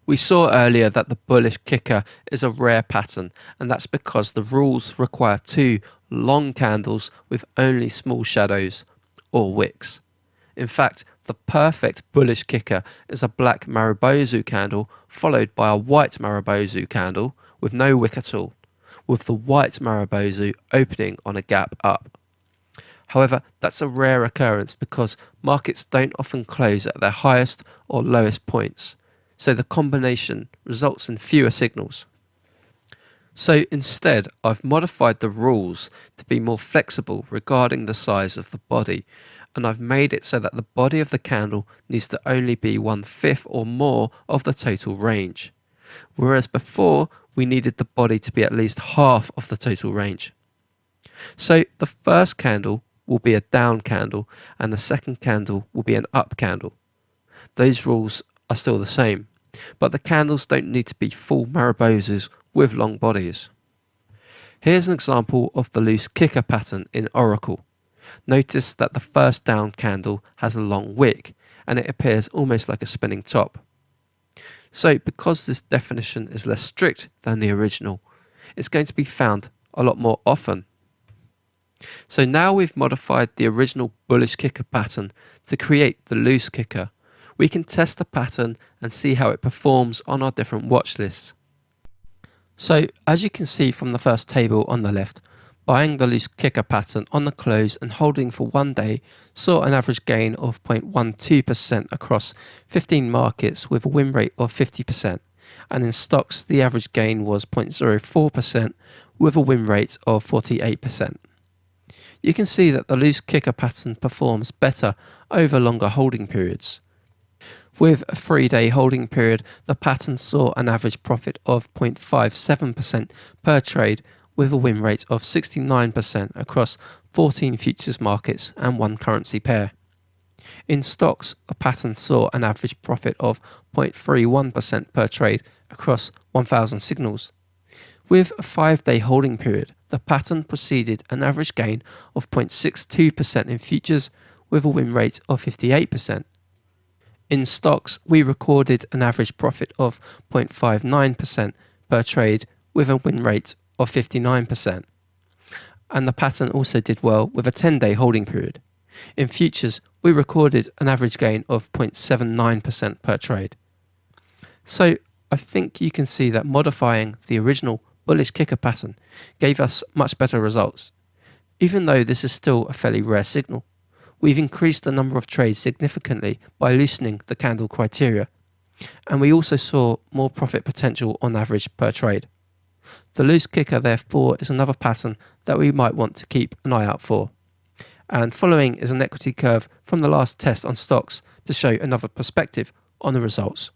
We saw earlier that the bullish kicker is a rare pattern, and that's because the rules require two long candles with only small shadows, or wicks. In fact, the perfect bullish kicker is a black Marubozu candle followed by a white Marubozu candle with no wick at all, with the white Marubozu opening on a gap up. However, that's a rare occurrence because markets don't often close at their highest or lowest points, so the combination results in fewer signals. So instead, I've modified the rules to be more flexible regarding the size of the body, and I've made it so that the body of the candle needs to only be 1/5 or more of the total range, whereas before we needed the body to be at least half of the total range. So the first candle will be a down candle and the second candle will be an up candle. Those rules are still the same, but the candles don't need to be full Marubozus with long bodies. Here's an example of the loose kicker pattern in Oracle. Notice that the first down candle has a long wick and it appears almost like a spinning top. So because this definition is less strict than the original, it's going to be found a lot more often. So now we've modified the original bullish kicker pattern to create the loose kicker. We can test the pattern and see how it performs on our different watch lists. So as you can see from the first table on the left, buying the loose kicker pattern on the close and holding for 1 day saw an average gain of 0.12% across 15 markets with a win rate of 50%, and in stocks the average gain was 0.04% with a win rate of 48%. You can see that the loose kicker pattern performs better over longer holding periods. With a 3-day holding period, the pattern saw an average profit of 0.57% per trade with a win rate of 69% across 14 futures markets and 1 currency pair. In stocks, the pattern saw an average profit of 0.31% per trade across 1,000 signals. With a 5-day holding period, the pattern preceded an average gain of 0.62% in futures with a win rate of 58%. In stocks, we recorded an average profit of 0.59% per trade with a win rate of 59%. And the pattern also did well with a 10-day holding period. In futures, we recorded an average gain of 0.79% per trade. So I think you can see that modifying the original bullish kicker pattern gave us much better results. Even though this is still a fairly rare signal, we've increased the number of trades significantly by loosening the candle criteria, and we also saw more profit potential on average per trade. The loose kicker therefore is another pattern that we might want to keep an eye out for. And following is an equity curve from the last test on stocks to show another perspective on the results.